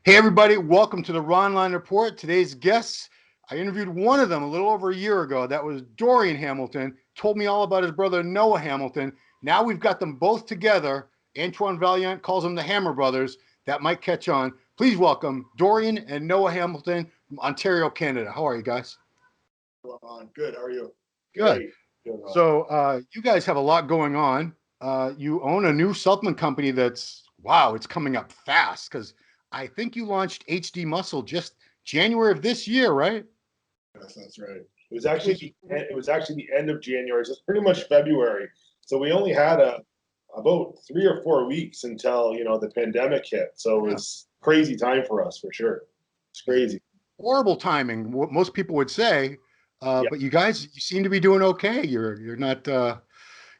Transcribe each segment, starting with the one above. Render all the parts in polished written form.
Hey, everybody, welcome to the Ronline Report. Today's guests, I interviewed one of them a little over a year ago. That was Dorian Hamilton, told me all about his brother Noah Hamilton. Now we've got them both together. Antoine Valiant calls them the Hammer Brothers. That might catch on. Please welcome Dorian and Noah Hamilton from Ontario, Canada. How are you guys? Good. How are you? Good. So you guys have a lot going on. You own a new supplement company that's, wow, it's coming up fast because I think you launched HD Muscle just January of this year, right? Yes, that's right. It was actually the end of January, so it's pretty much February. So we only had about 3 or 4 weeks until the pandemic hit. So it was crazy time for us for sure. It's crazy. Horrible timing, what most people would say. Yeah. But you guys, you seem to be doing okay. You're not.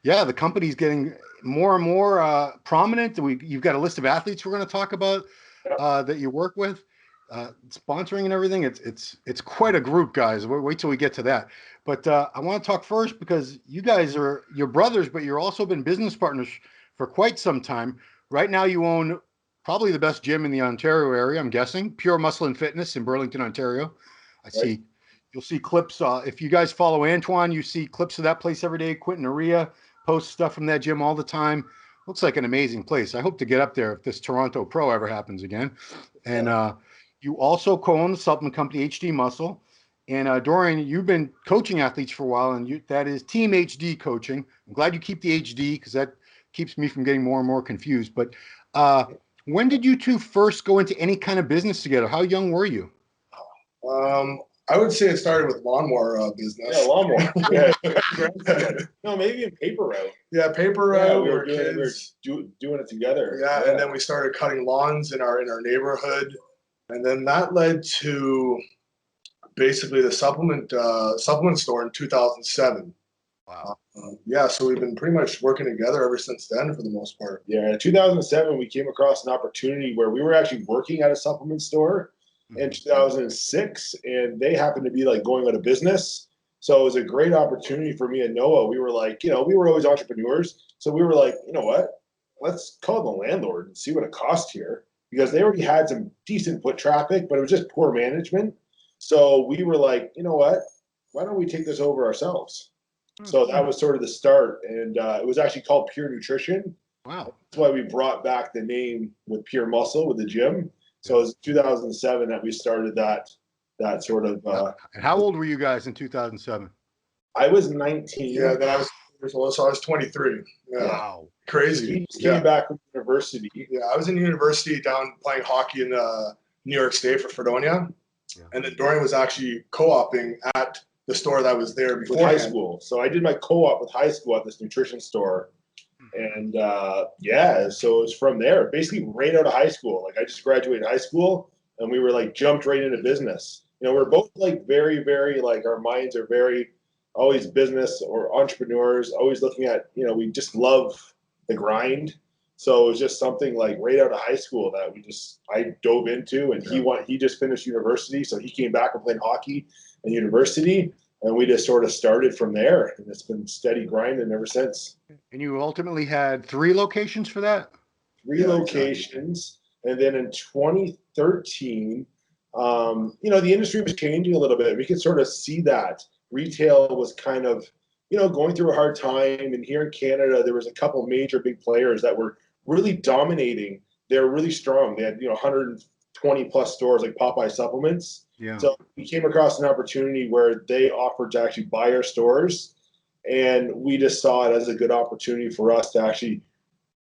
Yeah, the company's getting more and more prominent. You've got a list of athletes we're going to talk about that you work with, sponsoring and everything. It's quite a group, guys. Wait till we get to that. But I want to talk first because you guys are your brothers, but you're also been business partners for quite some time. Right now, you own probably the best gym in the Ontario area. I'm guessing Pure Muscle and Fitness in Burlington, Ontario. I see. You'll see clips. If you guys follow Antoine, you see clips of that place every day. Quinton Uriah posts stuff from that gym all the time. Looks like an amazing place. I hope to get up there if this Toronto Pro ever happens again. And you also co-own the supplement company HD Muscle. And Dorian, you've been coaching athletes for a while, and that is Team HD coaching. I'm glad you keep the HD because that keeps me from getting more and more confused. But when did you two first go into any kind of business together? How young were you? I would say it started with lawnmower business. Yeah, lawnmower. Yeah. No, maybe in paper route. Yeah, paper route. We were doing it together. Yeah, and then we started cutting lawns in our neighborhood, and then that led to basically the supplement store in 2007. Wow. Yeah, so we've been pretty much working together ever since then for the most part. Yeah, in 2007, we came across an opportunity where we were actually working at a supplement store in 2006, and they happened to be like going out of business. So it was a great opportunity for me and Noah. We were like, we were always entrepreneurs. So we were like, you know what? Let's call the landlord and see what it costs here, because they already had some decent foot traffic, but it was just poor management. So we were like, you know what? Why don't we take this over ourselves? So that was sort of the start. And it was actually called Pure Nutrition. Wow. That's why we brought back the name with Pure Muscle with the gym. So it was 2007 that we started that sort of. And how old were you guys in 2007? I was 19. Yeah, then I was 23. Yeah. Wow. Crazy. He came back from university. Yeah, I was in university down playing hockey in New York State for Fredonia. Yeah. And then Dorian was actually co-oping at the store that was there before high school. So I did my co-op with high school at this nutrition store. And so it was from there, basically right out of high school. Like I just graduated high school and we were like jumped right into business. We're both like very, very like our minds are very always business or entrepreneurs, always looking at, we just love the grind. So it was just something like right out of high school that I dove into, and he just finished university. So he came back and played hockey in university. And we just sort of started from there, and it's been steady grinding ever since. And you ultimately had 3 locations for that? 3 locations. Exactly. And then in 2013, the industry was changing a little bit. We could sort of see that retail was kind of, going through a hard time. And here in Canada, there was a couple major big players that were really dominating. They were really strong. They had, 120 plus stores like Popeye Supplements. Yeah. So we came across an opportunity where they offered to actually buy our stores, and we just saw it as a good opportunity for us to actually,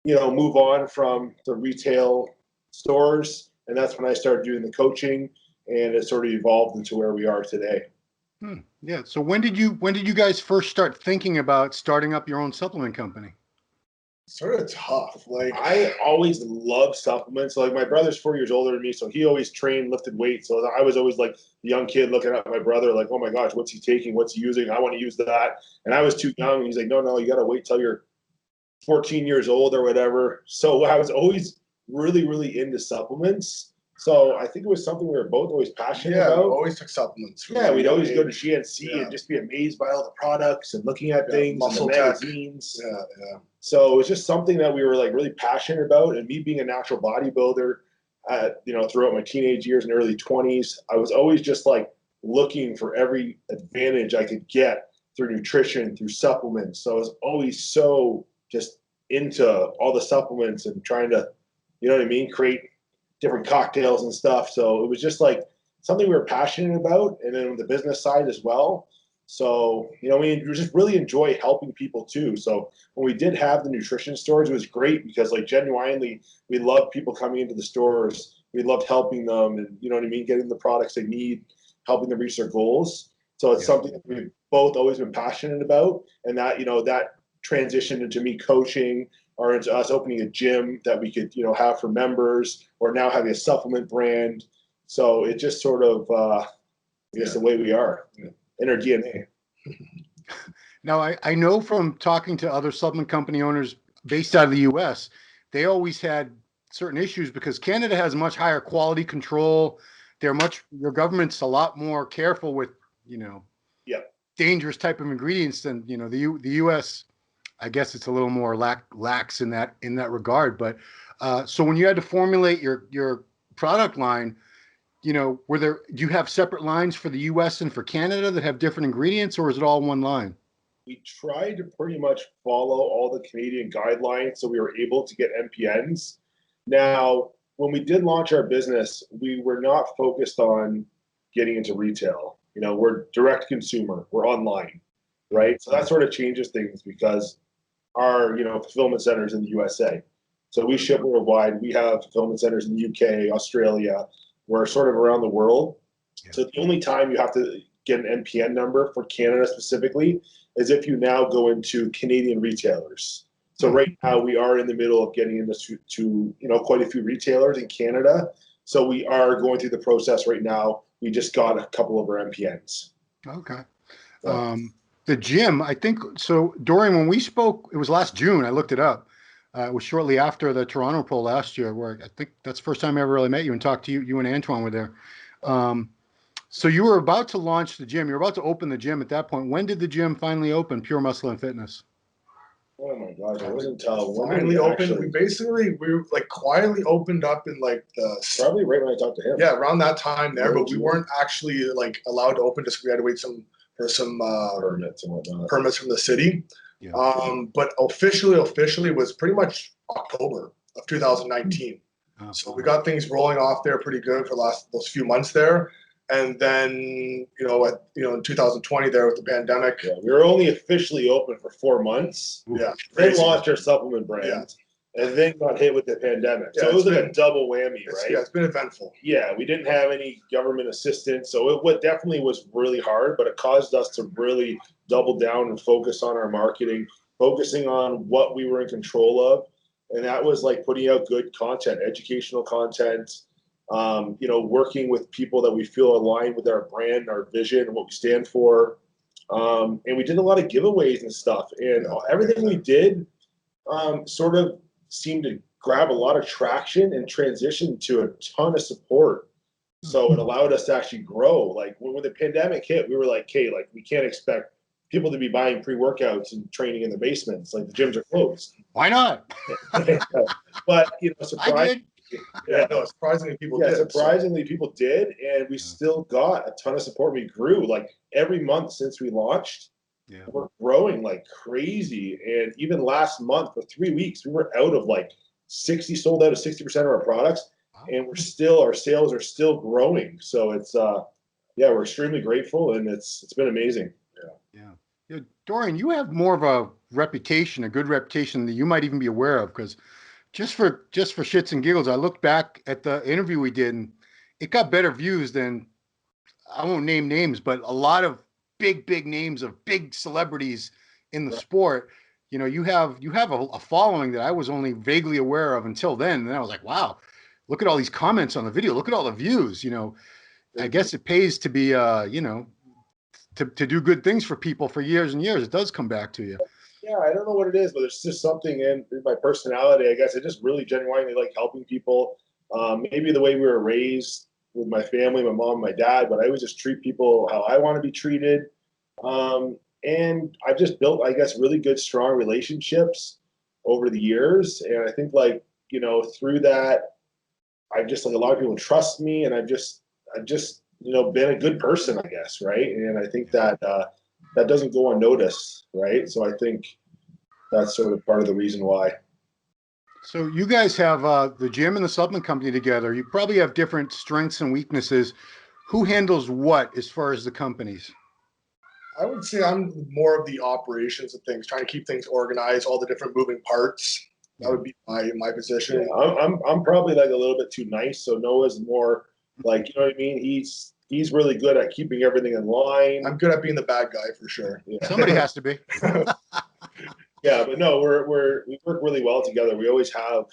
move on from the retail stores. And that's when I started doing the coaching, and it sort of evolved into where we are today. Yeah. So when did you guys first start thinking about starting up your own supplement company? Sort of tough. Like I always loved supplements. Like my brother's 4 years older than me, so he always trained, lifted weights. So I was always like the young kid looking at my brother, like, oh my gosh, what's he taking? What's he using? I want to use that. And I was too young. And he's like, no, you got to wait till you're 14 years old or whatever. So I was always really, really into supplements. So I think it was something we were both always passionate about. Yeah, we always took supplements. We'd always go to GNC and just be amazed by all the products and looking at things, muscle and the magazines. So it was just something that we were like really passionate about. And me being a natural bodybuilder, throughout my teenage years and early 20s, I was always just like looking for every advantage I could get through nutrition, through supplements. So I was always so just into all the supplements and trying to, you know what I mean, create different cocktails and stuff. So it was just like something we were passionate about. And then the business side as well. So, we just really enjoy helping people too. So when we did have the nutrition stores, it was great because like genuinely, we loved people coming into the stores. We loved helping them and, you know what I mean, getting the products they need, helping them reach their goals. So it's something that we've both always been passionate about. And that, that transitioned into me coaching or into us opening a gym that we could, have for members, or now having a supplement brand. So it just sort of, the way we are. In our DNA. Now, I know from talking to other supplement company owners based out of the U.S., they always had certain issues because Canada has much higher quality control. Your government's a lot more careful with, dangerous type of ingredients than, the U.S. I guess it's a little more lax in that regard. But so when you had to formulate your product line, do you have separate lines for the US and for Canada that have different ingredients, or is it all one line? We tried to pretty much follow all the Canadian guidelines, so we were able to get MPNs. Now, when we did launch our business, we were not focused on getting into retail. We're direct consumer, we're online, right? So that sort of changes things because our, fulfillment centers in the USA. So we ship worldwide. We have fulfillment centers in the UK, Australia. We're sort of around the world. Yeah. So the only time you have to get an NPN number for Canada specifically is if you now go into Canadian retailers. So right now we are in the middle of getting into quite a few retailers in Canada. So we are going through the process right now. We just got a couple of our NPNs. Okay. The gym, I think, so Dorian, when we spoke, it was last June, I looked it up. It was shortly after the Toronto Pro last year, where I think that's the first time I ever really met you and talked to you. You and Antoine were there. So you were about to launch the gym. You were about to open the gym at that point. When did the gym finally open, Pure Muscle and Fitness? Oh my gosh, it wasn't until finally opened. We like quietly opened up in like probably right when I talked to him. Yeah, around that time there, but we weren't actually like allowed to open just because we had to wait for some permits and whatnot. Permits from the city. Yeah. But officially was pretty much October of 2019. So we got things rolling off there pretty good for those few months there. And then, in 2020 there with the pandemic. Yeah, we were only officially open for 4 months. Yeah. Then launched our supplement brand. Yeah. And then got hit with the pandemic. Yeah, so it was like a double whammy, right? Yeah, it's been eventful. Yeah, we didn't have any government assistance. So it definitely was really hard, but it caused us to really double down and focus on our marketing, focusing on what we were in control of. And that was like putting out good content, educational content, working with people that we feel aligned with our brand, our vision, and what we stand for. And we did a lot of giveaways and stuff. And everything we did sort of seemed to grab a lot of traction and transition to a ton of support. So it allowed us to actually grow. Like when the pandemic hit, we were like, okay, like we can't expect people to be buying pre-workouts and training in the basements. Like the gyms are closed. Why not? But surprisingly, surprisingly people did. Surprisingly people did, and we still got a ton of support. We grew like every month since we launched. Yeah. We're growing like crazy. And even last month for 3 weeks, we were out of like sold out of 60% of our products. Wow. And our sales are still growing. So it's we're extremely grateful, and it's been amazing. Yeah. Dorian, you have more of a good reputation that you might even be aware of, because just for shits and giggles, I looked back at the interview we did, and it got better views than, I won't name names, but a lot of big names of big celebrities in the sport. You have a following that I was only vaguely aware of until then. And then I was like, wow, look at all these comments on the video. Look at all the views. I guess it pays to be, to do good things for people for years and years. It does come back to you. Yeah, I don't know what it is, but there's just something in my personality. I guess I just really genuinely like helping people. Maybe the way we were raised with my family, my mom, my dad, but I always just treat people how I want to be treated. And I've just built, I guess, really good, strong relationships over the years. And I think through that, I've just like a lot of people trust me, and I've just been a good person, I guess, right? And I think that that doesn't go unnoticed, right? So I think that's sort of part of the reason why. So you guys have the gym and the supplement company together. You probably have different strengths and weaknesses. Who handles what as far as the companies? I would say I'm more of the operations of things, trying to keep things organized, all the different moving parts. That would be my position. Yeah, I'm probably like a little bit too nice. So Noah's more like, you know what I mean? He's really good at keeping everything in line. I'm good at being the bad guy for sure. Yeah. Somebody has to be. Yeah, but no, we work really well together. We always have.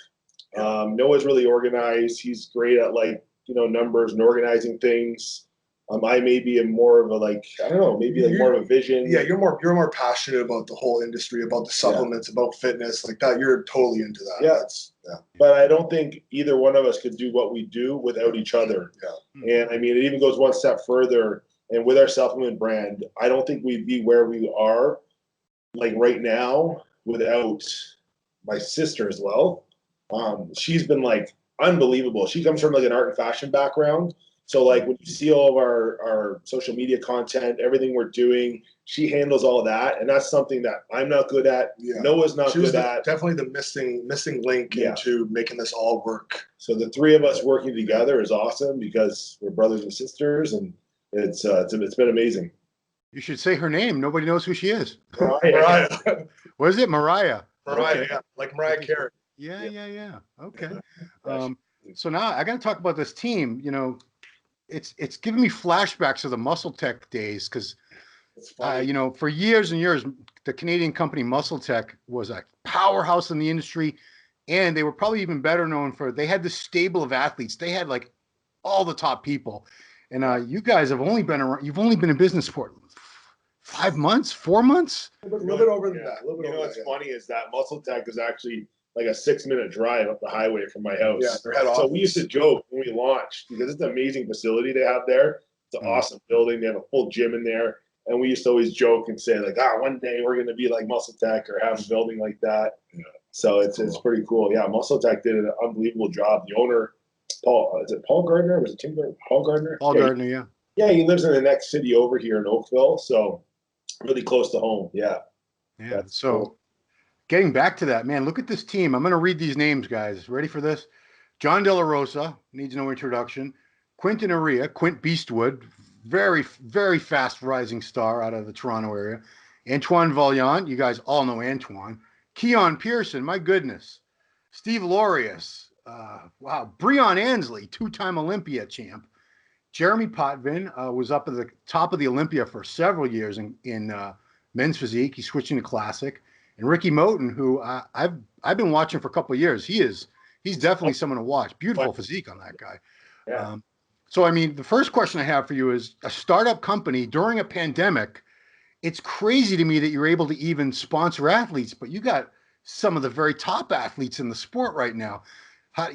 Noah's really organized. He's great at like, numbers and organizing things. I may be more of a like, I don't know, maybe like more of a vision. Yeah, you're more passionate about the whole industry, about the supplements, about fitness, like that. You're totally into that. Yeah. But I don't think either one of us could do what we do without each other. Yeah. And I mean, it even goes one step further. And with our supplement brand, I don't think we'd be where we are like right now without my sister as well. She's been like unbelievable. She comes from like an art and fashion background. So like when you see all of our social media content, everything we're doing, she handles all of that. And that's something that I'm not good at. Yeah. Noah's not good at. Definitely the missing link into making this all work. So the three of us working together is awesome because we're brothers and sisters, and it's been amazing. You should say her name. Nobody knows who she is. Mariah. What is it? Mariah. Mariah, yeah. Like Mariah Carey. Yeah. Okay. So now I got to talk about this team. It's giving me flashbacks of the Muscle Tech days because, for years and years, the Canadian company Muscle Tech was a powerhouse in the industry, and they were probably even better known for they had this stable of athletes. They had like all the top people, and you guys have only been around. You've only been in business for 5 months, 4 months. A little bit over that. What's funny is that Muscle Tech is actually like a 6-minute drive up the highway from my house. Yeah, their head so office. We used to joke when we launched because it's an amazing facility they have there. It's an awesome building. They have a full gym in there. And we used to always joke and say like, one day we're going to be like Muscle Tech or have a building like that. Yeah. So it's pretty cool. Yeah, Muscle Tech did an unbelievable job. The owner, Paul Gardner? Was it Tim Gardner? Paul Gardner? Gardner, yeah. Yeah, he lives in the next city over here in Oakville. So really close to home. Yeah. That's so cool. Getting back to that, man, look at this team. I'm going to read these names, guys. Ready for this? John Delarosa, needs no introduction. Quinton Uriah, Quint Beastwood, very, very fast rising star out of the Toronto area. Antoine Vaillant, you guys all know Antoine. Keon Pearson, my goodness. Steve Laurius, wow. Breon Ansley, 2-time Olympia champ. Jeremy Potvin was up at the top of the Olympia for several years in men's physique. He's switching to classic. And Ricky Moton, who I've been watching for a couple of years, he's definitely someone to watch. Beautiful physique on that guy. Yeah. So, I mean, the first question I have for you is a startup company during a pandemic. It's crazy to me that you're able to even sponsor athletes, but you got some of the very top athletes in the sport right now. How,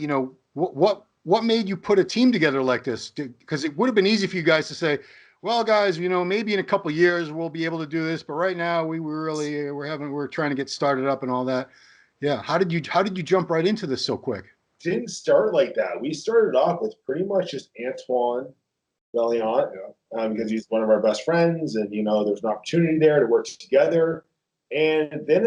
what made you put a team together like this? Because it would have been easy for you guys to say, well, guys, maybe in a couple of years we'll be able to do this, but right now we're trying to get started up and all that. Yeah. How did you jump right into this so quick? Didn't start like that. We started off with pretty much just Antoine Vaillant, because he's one of our best friends, and there's an opportunity there to work together. And then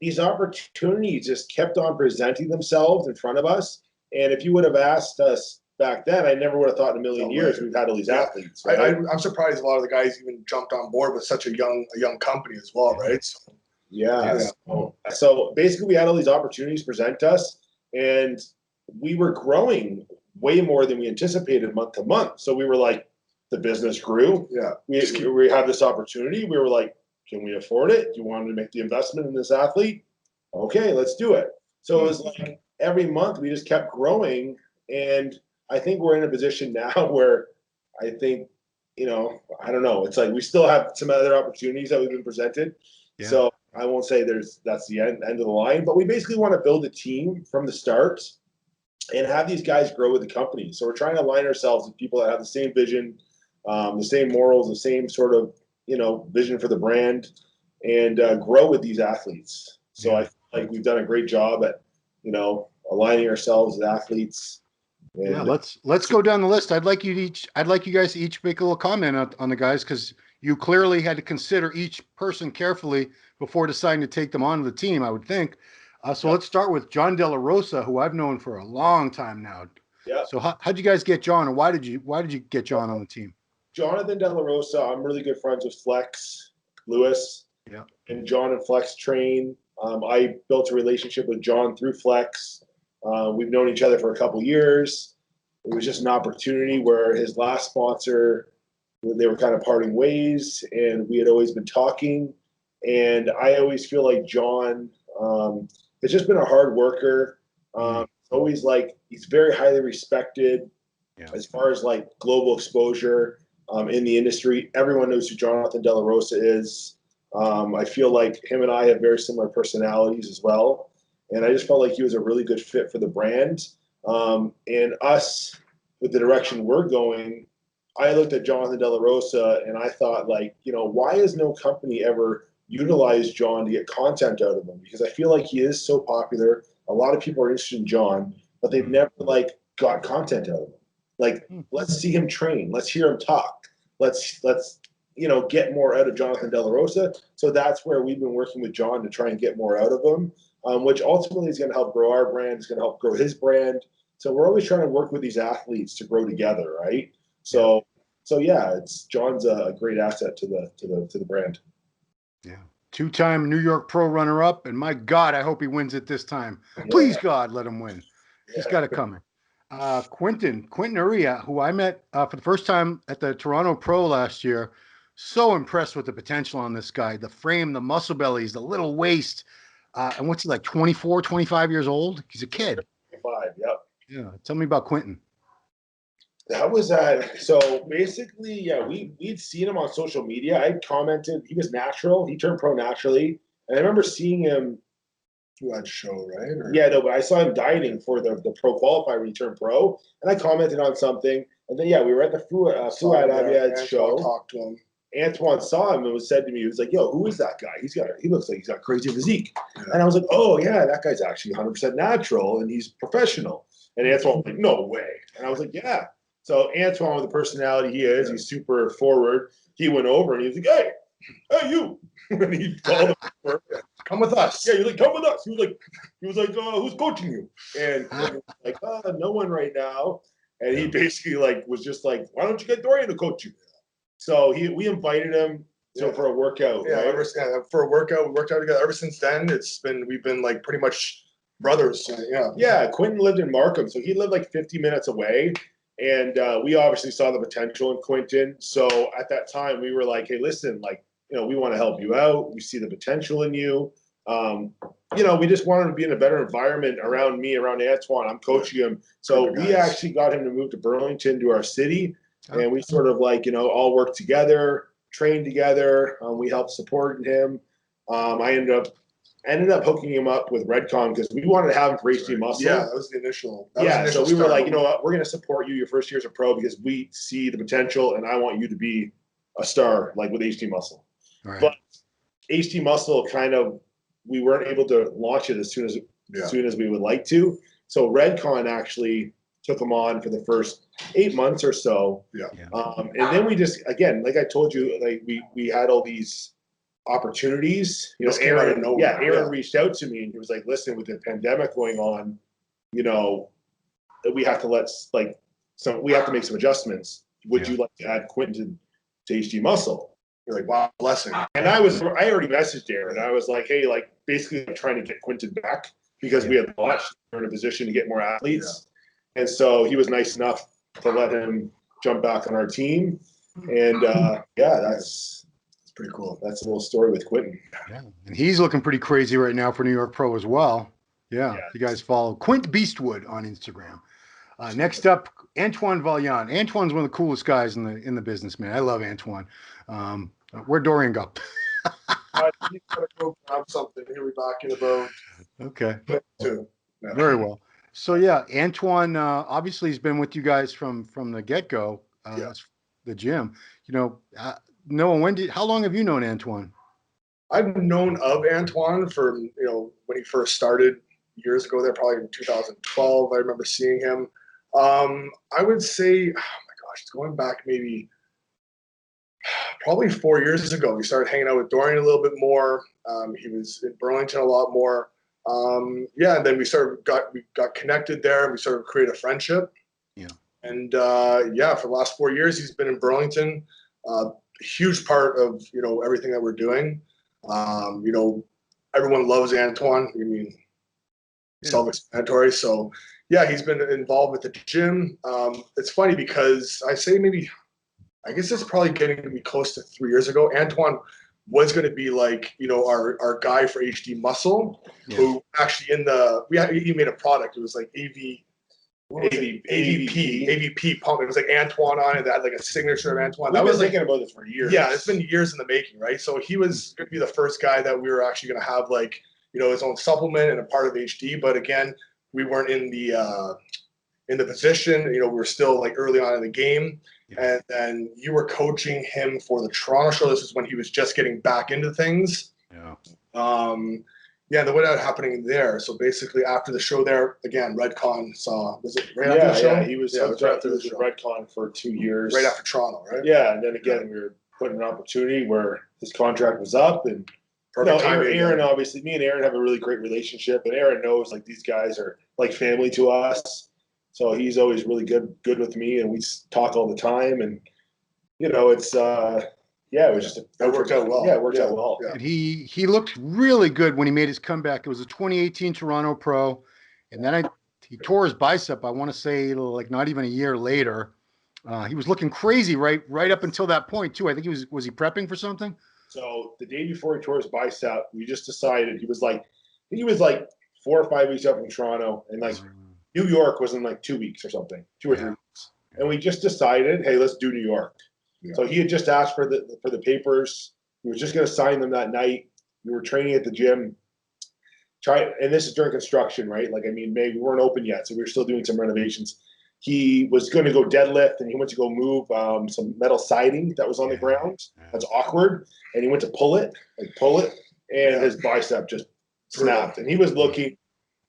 these opportunities just kept on presenting themselves in front of us. And if you would have asked us back then, I never would have thought in a million years we've had all these athletes. Right? I'm surprised a lot of the guys even jumped on board with such a young company as well, right? So, So basically, we had all these opportunities present us, and we were growing way more than we anticipated month to month. So we were like, the business grew. Yeah, we had this opportunity. We were like, can we afford it? Do you want to make the investment in this athlete? Okay, let's do it. So it was like every month we just kept growing, and I think we're in a position now where I think, I don't know. It's like we still have some other opportunities that we've been presented. Yeah. So I won't say that's the end of the line, but we basically want to build a team from the start and have these guys grow with the company. So we're trying to align ourselves with people that have the same vision, the same morals, the same sort of, vision for the brand, and grow with these athletes. So I feel like we've done a great job at, aligning ourselves with athletes And, Yeah, let's go down the list. I'd like you guys to each make a little comment on the guys, because you clearly had to consider each person carefully before deciding to take them onto the team, I would think. So let's start with John Delarosa, who I've known for a long time now. yeah. So how'd you guys get John, or why did you get John on the team? Jonathan Delarosa, I'm really good friends with Flex Lewis. Yeah. And John and Flex train. I built a relationship with John through Flex. We've known each other for a couple years. It was just an opportunity where his last sponsor, they were kind of parting ways, and we had always been talking. And I always feel like John has just been a hard worker. Always like, he's very highly respected as far as like global exposure in the industry. Everyone knows who Jonathan Delarosa is. I feel like him and I have very similar personalities as well. And I just felt like he was a really good fit for the brand. And us, with the direction we're going, I looked at Jonathan Delarosa and I thought, like, you know, why has no company ever utilized John to get content out of him? Because I feel like he is so popular. A lot of people are interested in John, but they've never like got content out of him. Like, let's see him train. Let's hear him talk. Let's you know, get more out of Jonathan Delarosa. So that's where we've been working with John to try and get more out of him, which ultimately is going to help grow our brand. It's going to help grow his brand. So we're always trying to work with these athletes to grow together, right? So yeah, John's a great asset to the brand. Yeah. Two-time New York Pro runner-up, and my God, I hope he wins it this time. Please, God, let him win. He's got it coming. Quinton Uriah, who I met for the first time at the Toronto Pro last year. So impressed with the potential on this guy. The frame, the muscle bellies, the little waist. And what's he, like 24, 25 years old? He's a kid. 25, yep. Yeah. Tell me about Quinton. That was so basically, yeah, we'd seen him on social media. I commented, he was natural. He turned pro naturally. And I remember seeing him through that show, right? Or? Yeah, no, but I saw him dieting for the pro qualifier when he turned pro. And I commented on something. And then, yeah, we were at the Fuad Aviad show. Talked to him. Antoine saw him and was said to me, he was like, yo, who is that guy? He looks like he's got crazy physique. Yeah. And I was like, oh, yeah, that guy's actually 100% natural and he's professional. And Antoine was like, no way. And I was like, yeah. So Antoine, with the personality he is, he's super forward. He went over and he was like, hey, you. And he called him over. Come with us. Yeah, he's like, come with us. He was like, who's coaching you? And he was like, no one right now. And he basically like was just like, why don't you get Dorian to coach you? So we invited him for a workout. Yeah, right? For a workout. We worked out together. Ever since then, we've been like pretty much brothers. Yeah, Quinton lived in Markham, so he lived like 50 minutes away. And we obviously saw the potential in Quinton. So at that time, we were like, hey, listen, like, you know, we want to help you out. We see the potential in you. You know, we just wanted to be in a better environment around me, around Antoine. I'm coaching him. So we actually got him to move to Burlington, to our city. And we sort of like, you know, all worked together, trained together. We helped support him. I ended up hooking him up with Redcon because we wanted to have him for HD Muscle. Yeah, that was the initial. So we were like, you know what, we're going to support you your first year as a pro because we see the potential and I want you to be a star like with HD Muscle. Right. But HD Muscle kind of, we weren't able to launch it as soon as we would like to. So Redcon actually took him on for the first 8 months or so. Yeah. And then we just, again, like I told you, like we had all these opportunities. You know, Aaron reached out to me and he was like, listen, with the pandemic going on, you know, we have to we have to make some adjustments. Would you like to add Quinton to HD Muscle? You're like, wow, blessing. And I already messaged Aaron. I was like, hey, like basically trying to get Quinton back because we had launched, we're in a position to get more athletes. And so he was nice enough to let him jump back on our team. And that's pretty cool. That's a little story with Quinton. Yeah. And he's looking pretty crazy right now for New York Pro as well. Yeah. You guys follow Quint Beastwood on Instagram. Next up, Antoine Vaillant. Antoine's one of the coolest guys in the business, man. I love Antoine. Where'd Dorian go? He's gotta go grab something. He'll be back in about. Okay. Yeah. Very well. So yeah, Antoine obviously has been with you guys from the get-go. The gym. You know, Noah, how long have you known Antoine? I've known of Antoine for, when he first started years ago there, probably in 2012. I remember seeing him. I would say, oh my gosh, it's going back maybe probably 4 years ago. We started hanging out with Dorian a little bit more. He was in Burlington a lot more. Yeah, and then we got connected there, and we sort of created a friendship. Yeah. And yeah, for the last 4 years, he's been in Burlington. A huge part of everything that we're doing. Everyone loves Antoine. I mean, self-explanatory. So yeah, he's been involved with the gym. It's funny because I guess it's probably getting to be close to 3 years ago. Antoine was going to be like, our guy for HD Muscle, who actually he made a product. It was like AVP pump. It was like Antoine on it. That had like a signature of Antoine. We've been thinking about this for years. Yeah, it's been years in the making, right? So he was going to be the first guy that we were actually going to have like, his own supplement and a part of HD. But again, we weren't in the position. We were still like early on in the game. Yeah. And then you were coaching him for the Toronto show. This is when he was just getting back into things. Yeah. Yeah, the way that happening there. So basically, after the show there, again, Redcon was it right after the show? Yeah, he was right after the Redcon for 2 years. Right after Toronto, right? Yeah, and then again, we were put in an opportunity where his contract was up, and Aaron, obviously, me and Aaron have a really great relationship, and Aaron knows like these guys are like family to us. So he's always really good with me, and we talk all the time, and it's it was just it worked out well. Yeah, it worked out well. Yeah. And he looked really good when he made his comeback. It was a 2018 Toronto Pro, and then he tore his bicep. I want to say like not even a year later. He was looking crazy right up until that point too. I think was he prepping for something? So the day before he tore his bicep, we just decided he was like 4 or 5 weeks up from Toronto, and like New York was in like 2 weeks or something, 2 or 3 weeks, and we just decided, hey, let's do New York. Yeah. So he had just asked for the papers. He was just going to sign them that night. We were training at the gym. And this is during construction, right? Like, I mean, maybe we weren't open yet, so we were still doing some renovations. He was going to go deadlift, and he went to go move some metal siding that was on the ground. That's awkward. And he went to pull it, and his bicep just snapped. And he was looking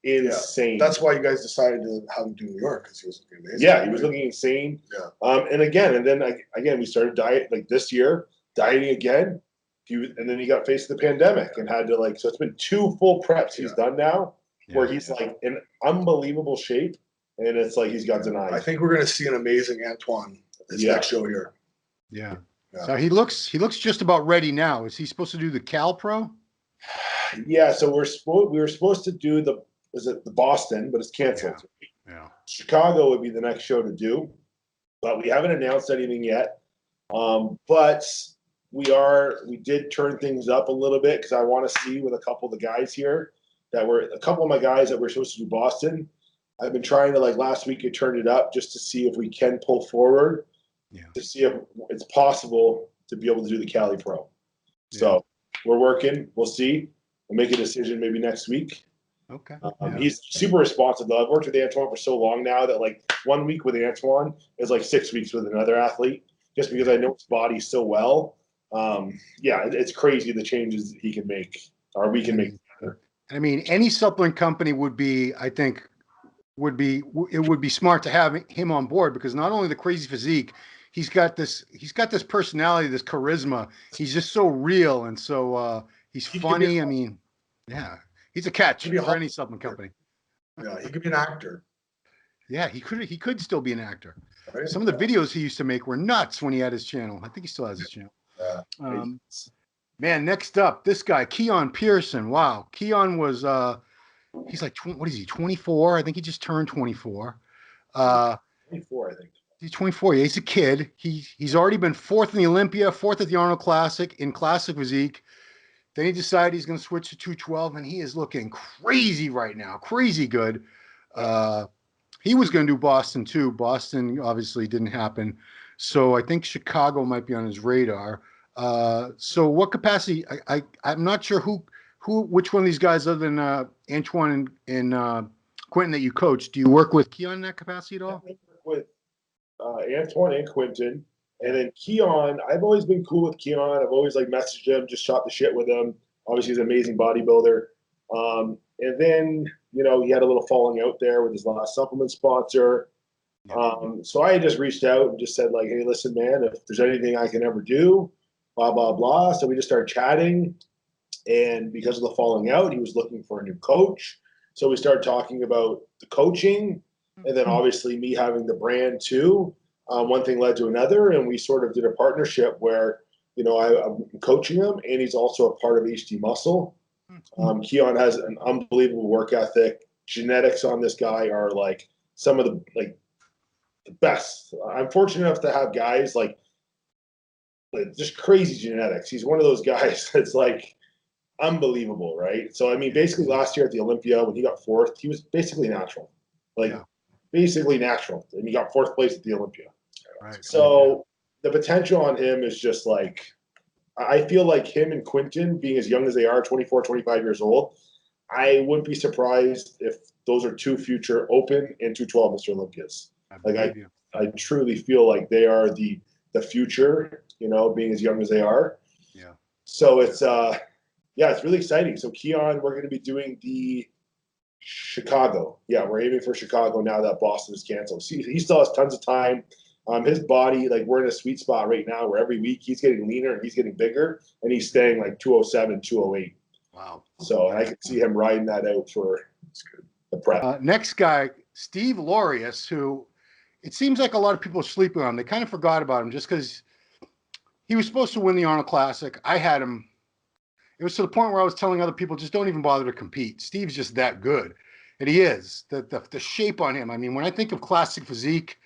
insane. That's why you guys decided to have him do New York, because he was looking amazing. Yeah, he was looking insane. Yeah. And then we started this year, dieting again. And then he got faced with the pandemic and had to so it's been 2 full preps he's done now, where he's like in unbelievable shape, and it's like he's got denied. I think we're going to see an amazing Antoine this next show here. Yeah. So he looks just about ready now. Is he supposed to do the Cal Pro? Yeah. So we were supposed to do the Boston, but it's canceled. Yeah. Chicago would be the next show to do, but we haven't announced anything yet. But we did turn things up a little bit, because I want to see with a couple of the guys here a couple of my guys that were supposed to do Boston. I've been trying to last week I turned it up just to see if we can pull forward, to see if it's possible to be able to do the Cali Pro. Yeah. So we're working. We'll see. We'll make a decision maybe next week. Okay. He's super responsive though. I've worked with Antoine for so long now that 1 week with Antoine is 6 weeks with another athlete, just because I know his body so well. It's crazy the changes he can make, or we can make together. I mean, any supplement company would be smart to have him on board, because not only the crazy physique, he's got this personality, this charisma. He's just so real, and so he's funny. I mean, he's a catch for any supplement company. Yeah, he could be an actor. Yeah, he could still be an actor. Right? Some of the videos he used to make were nuts when he had his channel. I think he still has his channel. Yeah. Man, next up, this guy, Keon Pearson. Wow. Keon was, he's like, what is he, 24? I think he just turned 24. 24, I think. He's 24. Yeah, he's a kid. He's already been 4th in the Olympia, 4th at the Arnold Classic in classic physique. Then he decided he's going to switch to 212, and he is looking crazy right now. Crazy good. He was going to do Boston too. Boston obviously didn't happen. So I think Chicago might be on his radar. So what capacity? I'm not sure which one of these guys other than Antoine and Quinton that you coach. Do you work with Keon in that capacity at all? I work with Antoine and Quinton, and then Keon. I've always been cool with Keon. I've always messaged him, just shot the shit with him. Obviously, he's an amazing bodybuilder. And then he had a little falling out there with his last supplement sponsor. Yeah. So I just reached out and just said like, hey, listen, man, if there's anything I can ever do, blah, blah, blah. So we just started chatting. And because of the falling out, he was looking for a new coach. So we started talking about the coaching, and then obviously me having the brand too. One thing led to another, and we sort of did a partnership where, you know, I'm coaching him, and he's also a part of HD Muscle. Keon has an unbelievable work ethic. Genetics on this guy are like some of the best. I'm fortunate enough to have guys like just crazy genetics. He's one of those guys that's like unbelievable, right? So I mean, basically last year at the Olympia when he got fourth, he was basically natural, like basically natural, and he got fourth place at the Olympia. Right. So the potential on him is just like, I feel like him and Quinton being as young as they are, 24, 25 years old, I wouldn't be surprised if those are two future open and 212 Mr. Olympias. I truly feel like they are the future, you know, being as young as they are. Yeah. So it's it's really exciting. So Keon, we're going to be doing the Chicago. Yeah, we're aiming for Chicago now that Boston is canceled. See, he still has tons of time. His body, like we're in a sweet spot right now where every week he's getting leaner and he's getting bigger, and he's staying like 207, 208. Wow. So I can see him riding that out for the prep. Next guy, Steve Laurius, who it seems like a lot of people are sleeping on. They kind of forgot about him just because he was supposed to win the Arnold Classic. I had him. It was to the point where I was telling other people, just don't even bother to compete. Steve's just that good. And he is. The shape on him. I mean, when I think of classic physique,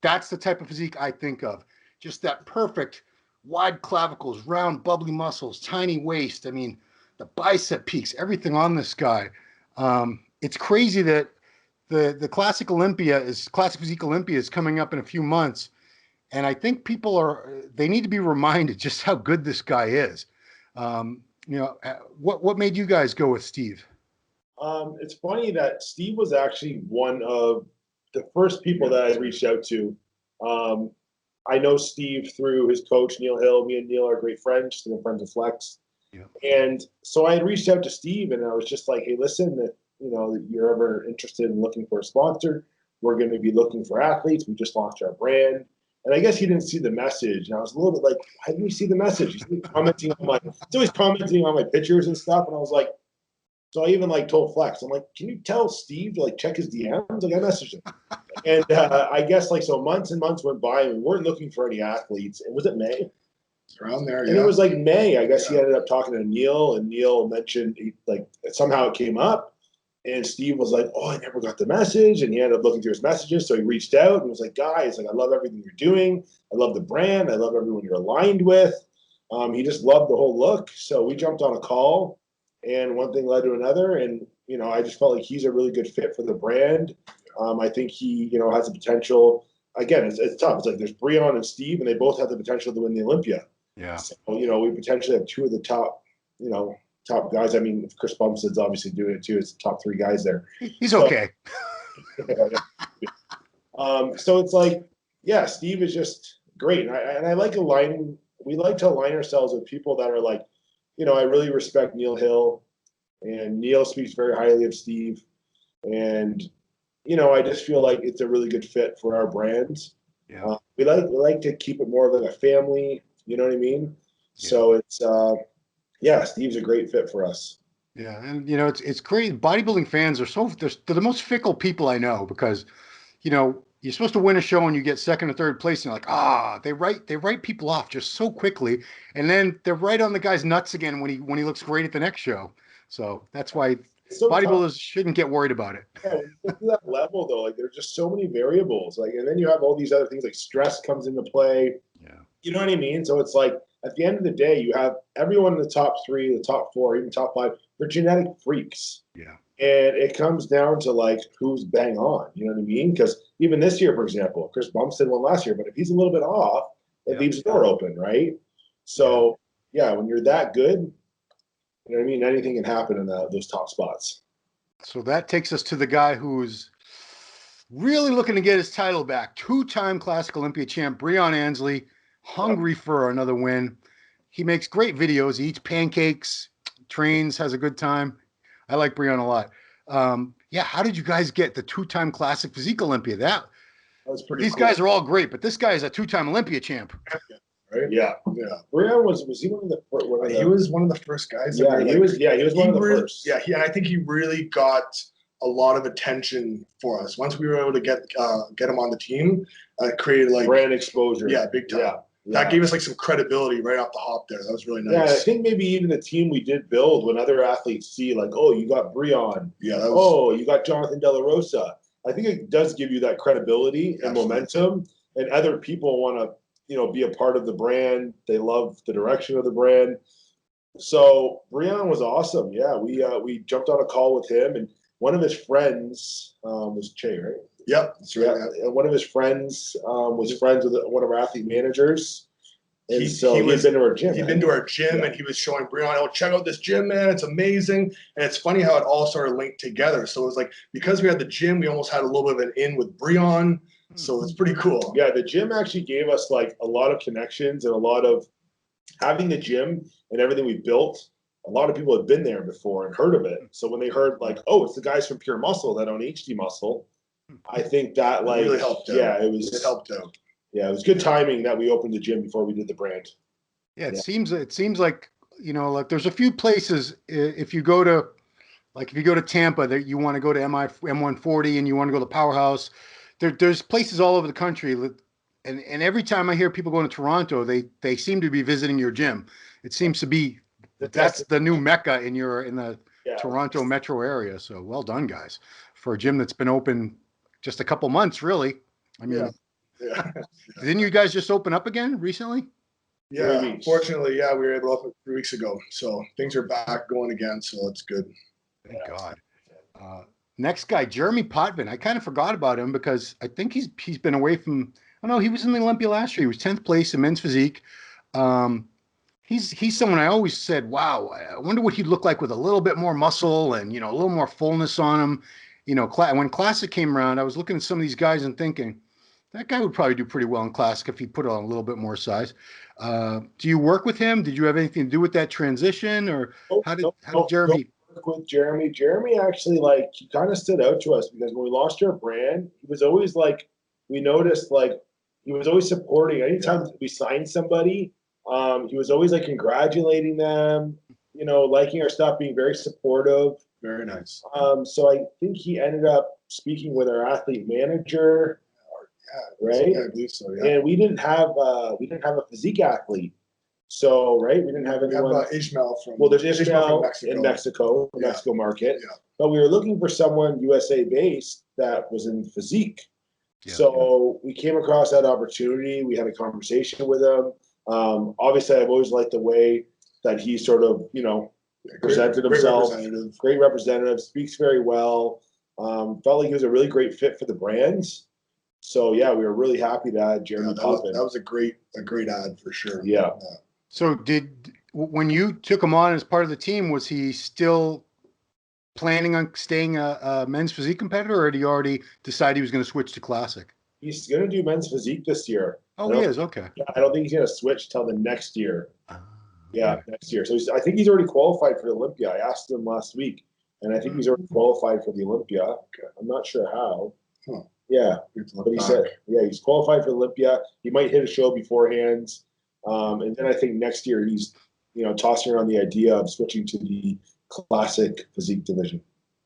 that's the type of physique I think of. Just that perfect wide clavicles, round, bubbly muscles, tiny waist. I mean, the bicep peaks, everything on this guy. It's crazy that the Classic Physique Olympia is coming up in a few months. And I think they need to be reminded just how good this guy is. What made you guys go with Steve? It's funny that Steve was actually one of the first people that I reached out to. I know Steve through his coach, Neil Hill. Me and Neil are great friends, still friends of Flex. Yeah. And so I had reached out to Steve, and I was just like, hey, listen, if you're ever interested in looking for a sponsor, we're going to be looking for athletes. We just launched our brand. And I guess he didn't see the message. And I was a little bit like, why didn't he see the message? He's always commenting on my pictures and stuff. And I was like, so I even told Flex, I'm like, can you tell Steve to check his DMs? Like I messaged him. And I guess so months and months went by and we weren't looking for any athletes. And was it May? Around there, yeah. And it was May. I guess he ended up talking to Neil, and Neil mentioned somehow it came up. And Steve was like, oh, I never got the message. And he ended up looking through his messages. So he reached out and was like, guys, I love everything you're doing. I love the brand. I love everyone you're aligned with. He just loved the whole look. So we jumped on a call, and one thing led to another. And, I just felt like he's a really good fit for the brand. I think he, has the potential. Again, it's tough. It's like there's Breon and Steve, and they both have the potential to win the Olympia. Yeah. So, we potentially have two of the top, top guys. I mean, Chris Bumstead's obviously doing it too. It's the top three guys there. He's okay. So it's Steve is just great. And I like aligning. We like to align ourselves with people that are I really respect Neil Hill, and Neil speaks very highly of Steve. And, I just feel like it's a really good fit for our brands. Yeah. We like to keep it more like a family, you know what I mean? Yeah. So it's, Steve's a great fit for us. Yeah. And, it's great. Bodybuilding fans are they're the most fickle people I know because, you're supposed to win a show and you get second or third place. And you're like, they write people off just so quickly. And then they're right on the guy's nuts again when he looks great at the next show. So that's why bodybuilders shouldn't get worried about it. Yeah, when you get to that level though, there's just so many variables. And then you have all these other things stress comes into play. Yeah. You know what I mean? So it's at the end of the day, you have everyone in the top three, the top four, even top five, they're genetic freaks. Yeah. And it comes down to who's bang on, you know what I mean? Because even this year, for example, Chris Bumstead won last year, but if he's a little bit off, it leaves the door open, right? So when you're that good, you know what I mean? Anything can happen in those top spots. So that takes us to the guy who's really looking to get his title back. Two-time Classic Olympia champ, Breon Ansley, hungry for another win. He makes great videos. He eats pancakes, trains, has a good time. I like Breon a lot. How did you guys get the two-time Classic Physique Olympia? was pretty These cool. guys are all great, but this guy is a 2-time Olympia champ. Right? Yeah. Breon was he one of the He was one of the first guys. Yeah, he was one of the first. Yeah, and I think he really got a lot of attention for us. Once we were able to get him on the team, it created like brand exposure. Yeah, big time. Yeah. That gave us like some credibility right off the hop there. That was really nice. Yeah, I think maybe even the team we did build, when other athletes see like, oh, you got Breon. Yeah. You got Jonathan Delarosa. I think it does give you that credibility and momentum, and other people want to, be a part of the brand. They love the direction of the brand. So Breon was awesome. Yeah, we jumped on a call with him, and one of his friends was Che, right? Yep, that's right. Yeah, and one of his friends was friends with one of our athlete managers. And he'd been to our gym. He'd been to our gym, and he was showing Breon, "Oh, check out this gym, man! It's amazing." And it's funny how it all sort of linked together. So it was like, because we had the gym, we almost had a little bit of an in with Breon. So it's pretty cool. Yeah, the gym actually gave us like a lot of connections, and a lot of having the gym and everything we built. A lot of people had been there before and heard of it. So when they heard like, oh, it's the guys from Pure Muscle that own HD Muscle, I think that like really helped out. Yeah, it helped out. Yeah, it was good timing that we opened the gym before we did the brand. Yeah, it seems like like there's a few places if you go to Tampa that you want to go to M140 and you want to go to Powerhouse. There's places all over the country, and every time I hear people going to Toronto, they seem to be visiting your gym. It seems to be that's the new mecca in the Toronto metro area. So well done, guys, for a gym that's been open just a couple months, really. I mean, didn't you guys just open up again recently? Yeah, fortunately, we were able to open 3 weeks ago. So things are back going again. So it's good. Thank God. Next guy, Jeremy Potvin. I kind of forgot about him because I think he's been away from. I don't know. He was in the Olympia last year. He was 10th place in men's physique. He's someone I always said, wow, I wonder what he'd look like with a little bit more muscle and a little more fullness on him. When Classic came around, I was looking at some of these guys and thinking that guy would probably do pretty well in Classic if he put on a little bit more size. Do you work with him? Did you have anything to do with that transition, or how did Jeremy? With Jeremy actually, like, he kind of stood out to us because when we launched our brand, he was always like, we noticed like he was always supporting. Anytime we signed somebody, he was always like congratulating them, liking our stuff, being very supportive. Very nice. So I think he ended up speaking with our athlete manager. Right. I believe so. Yeah. And we didn't have a physique athlete. So, right, we didn't have anyone. We have Ishmael from. Well, there's Ishmael in Mexico, Mexico market. Yeah. But we were looking for someone USA based that was in physique. Yeah, so we came across that opportunity. We had a conversation with him. Obviously, I've always liked the way that he sort of, presented himself. Great representative, speaks very well. Felt like he was a really great fit for the brands. So we were really happy to add Jeremy Potvin. That was a great ad for sure. Yeah. So when you took him on as part of the team, was he still planning on staying a men's physique competitor, or had he already decided he was going to switch to Classic? He's going to do men's physique this year. Oh, he is? Okay. I don't think he's going to switch till the next year. Next year. So I think he's already qualified for Olympia. I asked him last week, and I think he's already qualified for the Olympia. Okay. I'm not sure how. Huh. Yeah, but he said, he's qualified for Olympia. He might hit a show beforehand. And then I think next year he's, tossing around the idea of switching to the Classic physique division.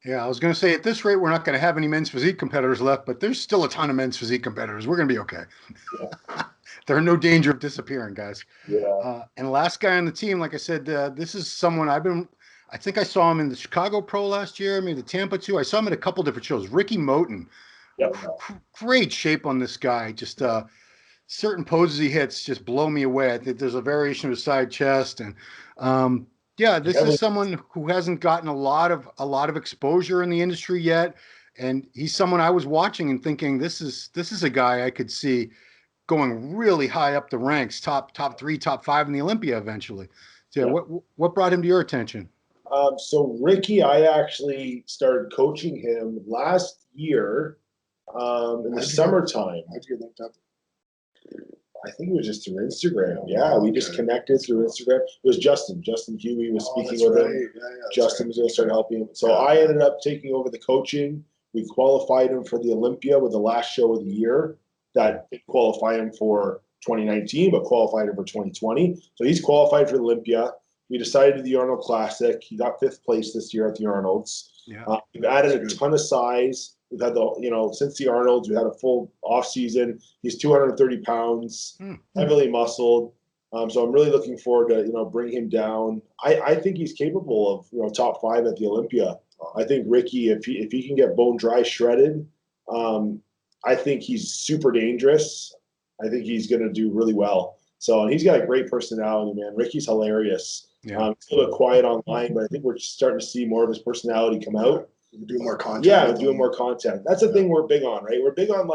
Yeah, I was going to say, at this rate, we're not going to have any men's physique competitors left, but there's still a ton of men's physique competitors. We're going to be okay. Yeah. They're in no danger of disappearing, guys. Yeah. And the last guy on the team, like I said, this is someone I think I saw him in the Chicago Pro last year, maybe the Tampa too. I saw him at a couple different shows. Ricky Moton. Yep. Great shape on this guy. Just certain poses he hits just blow me away. I think there's a variation of his side chest, and this is someone who hasn't gotten a lot of exposure in the industry yet, and he's someone I was watching and thinking this is a guy I could see going really high up the ranks, top 3, top 5 in the Olympia eventually. So what brought him to your attention? So Ricky, I actually started coaching him last year. In the summertime. How'd you get linked up? I think it was just through Instagram. Yeah, we just connected through Instagram. It was Justin. Justin Huey was speaking with him. Justin was going to start helping him. So I ended up taking over the coaching. We qualified him for the Olympia with the last show of the year. that didn't qualify him for 2019, but qualified him for 2020. So he's qualified for Olympia. We decided to do the Arnold Classic. He got 5th place this year at the Arnolds. Yeah. We've added a ton of size. We've had since the Arnolds, we had a full off season. He's 230 pounds, heavily muscled. So I'm really looking forward to, bring him down. I think he's capable of, top 5 at the Olympia. I think Ricky, if he can get bone dry shredded, I think he's super dangerous. I think he's going to do really well. So, and he's got a great personality, man. Ricky's hilarious. Yeah. He's a little bit quiet online, but I think we're starting to see more of his personality come out. Doing more content. Yeah, doing more content. That's the thing we're big on, right? We're big on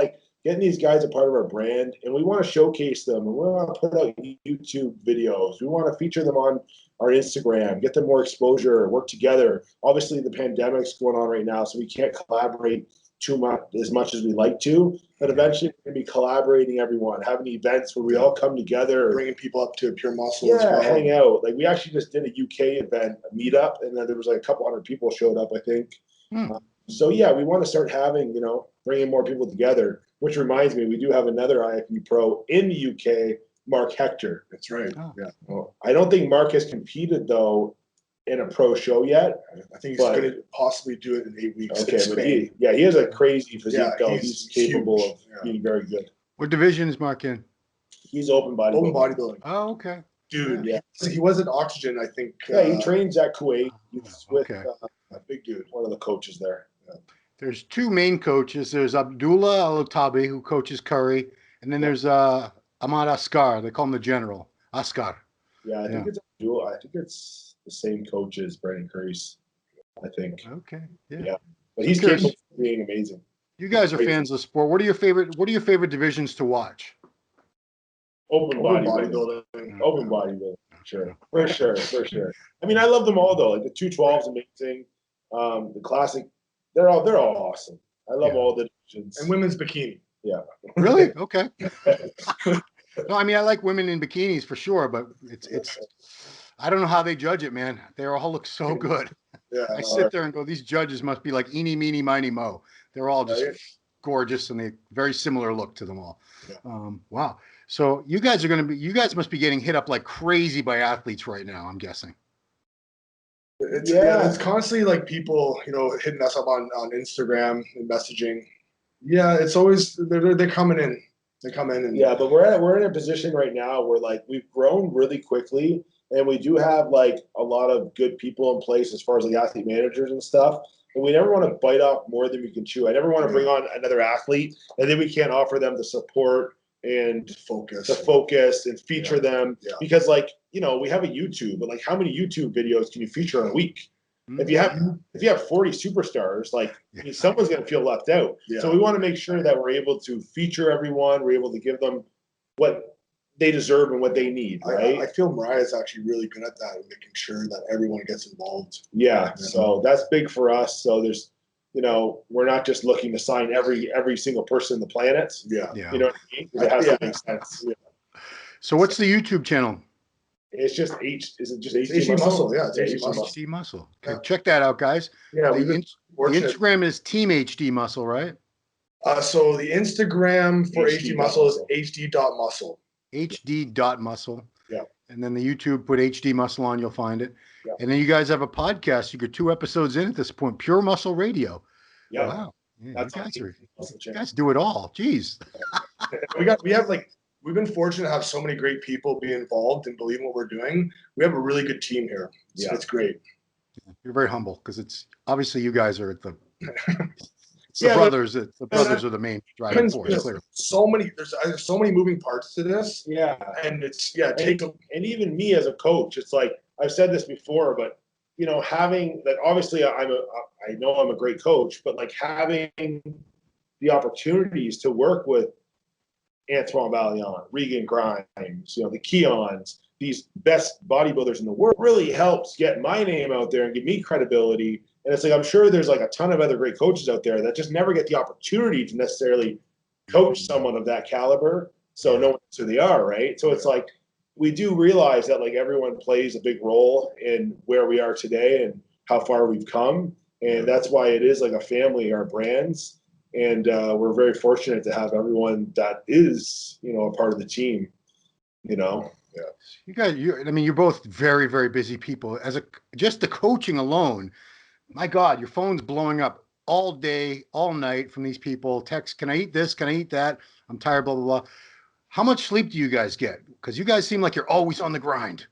getting these guys a part of our brand, and we want to showcase them, and we want to put out YouTube videos. We want to feature them on our Instagram, get them more exposure, work together. Obviously, the pandemic's going on right now, so we can't collaborate as much as we like to, but eventually we're going to be collaborating everyone, having events where we all come together, bringing people up to Pure Muscle as well. hang out. Like we actually just did a UK event, a meetup, and then there was like a couple hundred people showed up, I think. So yeah, we want to start having, bringing more people together, which reminds me, we do have another IFB pro in the UK, Mark Hector. That's right. Oh. Yeah. Well, I don't think Mark has competed though in a pro show yet. I think he's going to possibly do it in 8 weeks. Okay, but he has a crazy physique though. He's capable huge. of being very good. What division is Mark in? He's open bodybuilding. Open bodybuilding. Oh, okay. Dude, Yeah. He was at Oxygen, I think. Yeah, he trains at Kuwait. He's with Okay. a big dude, one of the coaches there. There's 2 main coaches. There's Abdullah Al-Tabi, who coaches Curry, and then there's Ahmad Askar. They call him the General. Askar. Yeah, I think it's a dual. I think it's the same coach as Brandon Curry's. I think. Okay. Yeah. But he's capable of being amazing. You guys are fans of sport. What are your favorite divisions to watch? Open bodybuilding. Open bodybuilding. Sure. For sure. I mean, I love them all though. Like the 212 is amazing. The classic, they're all awesome. I love all the divisions. And women's bikini. Yeah. Really? Okay. No, I mean, I like women in bikinis for sure, but it's I don't know how they judge it, man. They all look so good. Yeah. I sit there and go, these judges must be like eeny, meeny, miny, mo. They're all just gorgeous and they very similar look to them all. Yeah. Wow. So you guys must be getting hit up like crazy by athletes right now, I'm guessing. It's constantly like people, hitting us up on Instagram and messaging. Yeah, it's always they're coming in. They come in and but we're in a position right now where like we've grown really quickly and we do have like a lot of good people in place as far as like athlete managers and stuff. And we never want to bite off more than we can chew. I never want to bring on another athlete and then we can't offer them the support and the focus and feature them because like, we have a YouTube, but like how many YouTube videos can you feature in a week? If you have 40 superstars, like someone's going to feel left out. Yeah. So we want to make sure that we're able to feature everyone. We're able to give them what they deserve and what they need. Right. I feel Mariah's actually really good at that, making sure that everyone gets involved. Yeah. So that's big for us. So there's, we're not just looking to sign every single person on the planet. Yeah. You know what I mean? It has to make sense. Yeah. So what's the YouTube channel? It's just is it just HD Muscle? Yeah, it's HD Muscle. HD Muscle. Okay, check that out, guys. Yeah, the Instagram is Team HD Muscle, right? So the Instagram for HD Muscle is hd.muscle. hd.muscle. Yeah. And then the YouTube, put HD Muscle on, you'll find it. Yeah. And then you guys have a podcast. You get 2 episodes in at this point. Pure Muscle Radio. Yeah. Wow. Yeah, That's you guys do it all. Jeez. We've been fortunate to have so many great people be involved and believe in what we're doing. We have a really good team here. So it's great. You're very humble because it's obviously you guys are at the brothers. The brothers are the main driving force. Clearly. There's so many moving parts to this. Yeah, and and even me as a coach, it's like I've said this before, but having that. Obviously, I know I'm a great coach, but like having the opportunities to work with Antoine Valiant, Regan Grimes, the Keons, these best bodybuilders in the world really helps get my name out there and give me credibility. And it's like, I'm sure there's like a ton of other great coaches out there that just never get the opportunity to necessarily coach someone of that caliber. So no one knows who they are, right? So it's like, we do realize that like everyone plays a big role in where we are today and how far we've come. And that's why it is like a family, our brands. and we're very fortunate to have everyone that is, a part of the team. Yeah. You guys, I mean, you're both very, very busy people. Just the coaching alone, my God, your phone's blowing up all day, all night from these people. Text, can I eat this? Can I eat that? I'm tired, blah, blah, blah. How much sleep do you guys get? Because you guys seem like you're always on the grind.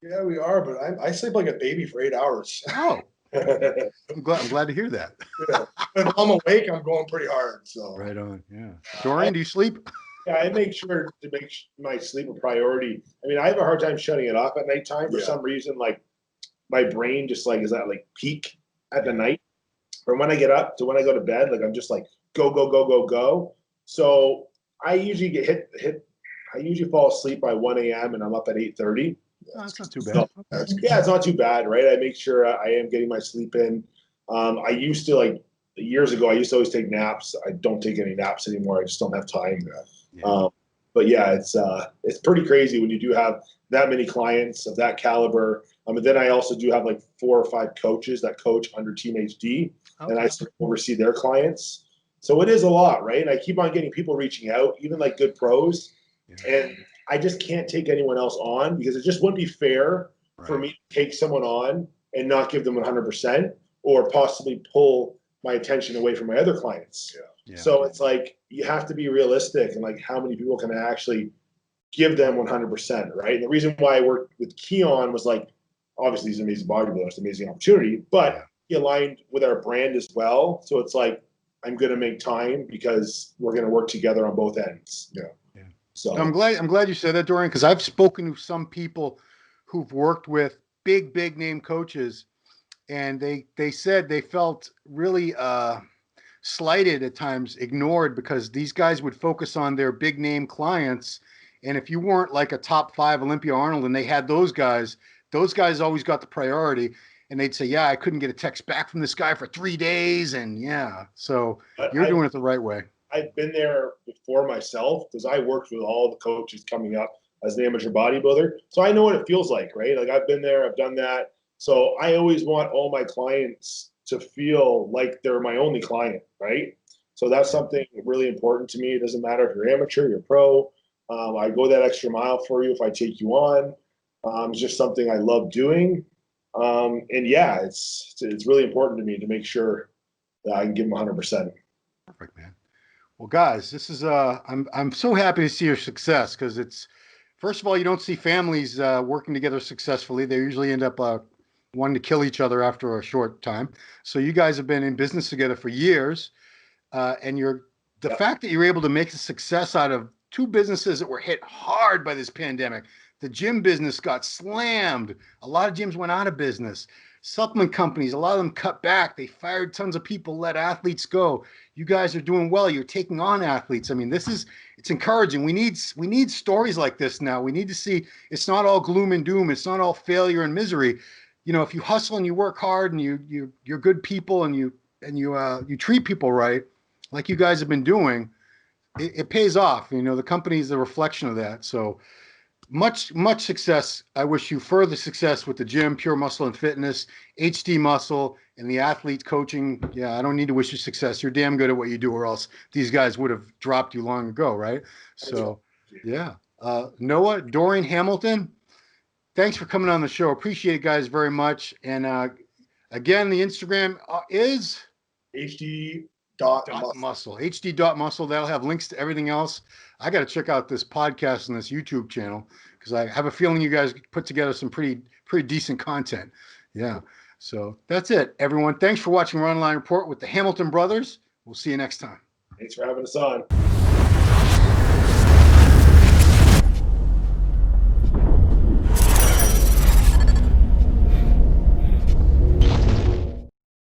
Yeah, we are, but I sleep like a baby for 8 hours. Oh, I'm glad to hear that. Yeah. If I'm awake, I'm going pretty hard. So Right on. Yeah. Dorian, do you sleep? Yeah, I make sure to make my sleep a priority. I mean, I have a hard time shutting it off at nighttime for some reason. Like my brain just like is at like peak at the night. From when I get up to when I go to bed, like I'm just like go go go go go. So I usually get hit. I usually fall asleep by 1 a.m. and I'm up at 8:30. Oh, that's not too bad. So, yeah, it's not too bad, right? I make sure I am getting my sleep in. I used to like years ago. I used to always take naps. I don't take any naps anymore. I just don't have time. Yeah. But yeah, it's pretty crazy when you do have that many clients of that caliber. And then I also do have like 4 or 5 coaches that coach under Team HD, and I oversee their clients. So it is a lot, right? And I keep on getting people reaching out, even like good pros, and I just can't take anyone else on because it just wouldn't be fair for me to take someone on and not give them 100%, or possibly pull my attention away from my other clients. Yeah. So it's like you have to be realistic and like how many people can I actually give them 100%, right? And the reason why I worked with Keon was like, obviously he's an amazing bodybuilder, it's an amazing opportunity, but he aligned with our brand as well. So it's like I'm going to make time because we're going to work together on both ends. Yeah. So I'm glad you said that, Dorian, because I've spoken to some people who've worked with big name coaches, and they said they felt really slighted at times, ignored, because these guys would focus on their big name clients. And if you weren't like a top 5 Olympia Arnold and they had those guys always got the priority. And they'd say, yeah, I couldn't get a text back from this guy for 3 days. And so you're doing it the right way. I've been there before myself because I worked with all the coaches coming up as an amateur bodybuilder. So I know what it feels like, right? Like I've been there, I've done that. So I always want all my clients to feel like they're my only client, right? So that's something really important to me. It doesn't matter if you're amateur, you're pro. I go that extra mile for you if I take you on. It's just something I love doing. And yeah, it's really important to me to make sure that I can give them 100%. Perfect, man. Well, guys, this is I'm so happy to see your success, because it's, first of all, you don't see families working together successfully. They usually end up wanting to kill each other after a short time. So you guys have been in business together for years, and the fact that you're able to make a success out of 2 businesses that were hit hard by this pandemic. The gym business got slammed. A lot of gyms went out of business. Supplement companies, a lot of them cut back. They fired tons of people, let athletes go. You guys are doing well. You're taking on athletes. I mean, it's encouraging. We need stories like this now. We need to see it's not all gloom and doom. It's not all failure and misery. If you hustle and you work hard and you're good people and you treat people right, like you guys have been doing, it pays off. The company is a reflection of that. So much success. I wish you further success with the gym, Pure Muscle and Fitness, HD Muscle, and the athlete coaching. Yeah, I don't need to wish you success. You're damn good at what you do, or else these guys would have dropped you long ago, right? So, yeah. Noah, Dorian, Hamilton, thanks for coming on the show. Appreciate it, guys, very much. And again, the Instagram is HD.muscle. HD.muscle. That'll have links to everything else. I got to check out this podcast and this YouTube channel, because I have a feeling you guys put together some pretty decent content. Yeah. So that's it, everyone. Thanks for watching Ronline Report with the Hamilton brothers. We'll see you next time. Thanks for having us on.